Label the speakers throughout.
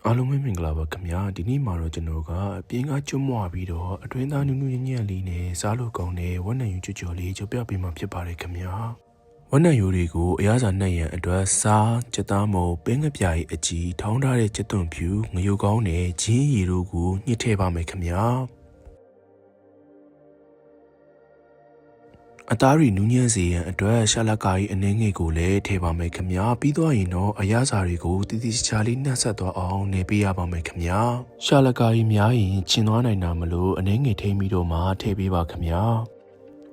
Speaker 1: အားလုံးပဲမင်္ဂလာပါခင်ဗျာဒီနေ့မှာတော့ကျွန်တော်ကအပြင်းကကျွတ်မွားပြီးတော့အတွင်းသားနူးနူးညံ့ညံ့လေးနဲ့စားလို့ကောင်းတဲ့ဝက်နံယူကြော်ကြော်လေးကြော်ပြပေးမှာဖြစ်ပါတယ်ခင်ဗျာဝက်နံယူတွေကိုအရသာနှက်ရန်အတွက်စားကြက်သားမုံပင်းငပြားရဲ့အကြီးထောင်းထားတဲ့ကြက်သွန်ဖြူငရုတ်ကောင်းနဲ့ဂျင်းရည်တို့ကိုညှစ်ထည့်ပါမယ်ခင်ဗျာအသားရီနူးညံ့စေရန်အတွက်ရှာလကာကြီးအနှင်းငယ်ကိုလည်းထည့်ပါမယ်ခင်ဗျာပြီးတော့ရင်တော့အရသာတွေကိုတည်တည်ချာလေးနှက်ဆက်သွားအောင်နေပေးရပါမယ်ခင်ဗျာရှာလကာကြီးများရင်ကျင်သွားနိုင်တာမလို့အနှင်းငယ်ထိမ့်ပြီးတော့မှထည့်ပေးပါခင်ဗျာ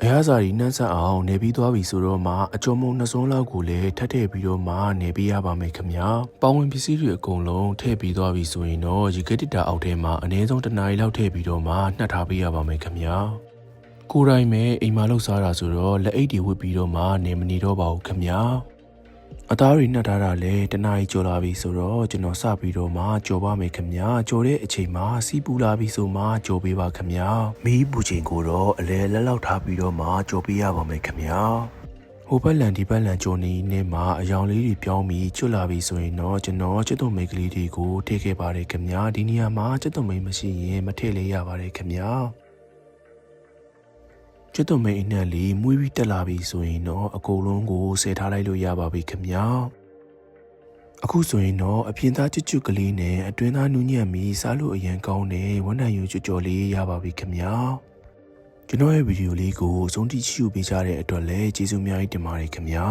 Speaker 1: အရသာကြီးနှက်ဆက်အောင်နေပြီးသွားပြီဆိုတော့မှအကျော်မုံနှစ်စုံလောက်ကိုလည်းထပ်ထည့်ပြီးတော့မှနေပေးရပါမယ်ခင်ဗျာပေါဝင်ပစ္စည်းတွေအကုန်လုံးထည့်ပြီးသွားပြီဆိုရင်တော့ရေခဲတစ်တာအောက်ထဲမှာအနည်းဆုံးတစ်နာရီလောက်ထည့်ပြီးတော့မှနှက်ထားပေးရပါမယ်ခင်ဗျာကိုယ်တိုင်ပဲအိမ်မှာလှုပ်ရှားတာဆိုတော့လက်အိတ်တွေဝတ်ပြီးတော့မှနေမနေတော့ပါဘူးခင်ဗျာအသားတွေနှက်ထားတာလဲတနားရီကြော်လာပြီဆိုတော့ကျွန်တော်စပြီးတော့မှကြော်ပါမယ်ခင်ဗျာကြော်တဲ့အချိန်မှာစီးပူလာပြီဆိုမှကြော်ပေးပါခင်ဗျာမီးပူချိန်ကိုတော့အလဲလက်လောက်ထားပြီးတော့မှကြော်ပေးရပါမယ်ခင်ဗျာဟိုဘက်လန်ဒီဘက်လန်ကြော်နေနေမှာအယောင်လေးတွေပြောင်းပြီးကျွတ်လာပြီဆိုရင်တော့ကျွန်တော်ကျွတ်သွန်မိတ်ကလေးတွေကိုထည့်ခဲ့ပါတယ်ခင်ဗျာဒီနေရာမှာကျွတ်သွန်မိတ်မရှိရင်မထည့်လေးရပါတယ်ခင်ဗျာကျွတ်သွန်မိတ်အနှံ့လေးမွေးပြီးတက်လာပြီဆိုရင်တော့အကုန်လုံးကိုဆယ်ထားလိုက်လို့ရပါပြီခင်ဗျာအခုဆိုရင်တော့အပြင်သားကျွတ်ကလေးနဲ့အတွင်းသားနူးညံ့ပြီးစားလို့အရန်ကောင်းတဲ့ဝက်နံယူကြော်ကြော်လေးရပါပြီခင်ဗျာကျွန်တော်ရဲ့ဗီဒီယိုလေးကိုအဆုံးထိကြည့်ရှုပေးကြတဲ့အတွက်လည်းကျေးဇူးအများကြီးတင်ပါတယ်ခင်ဗျာ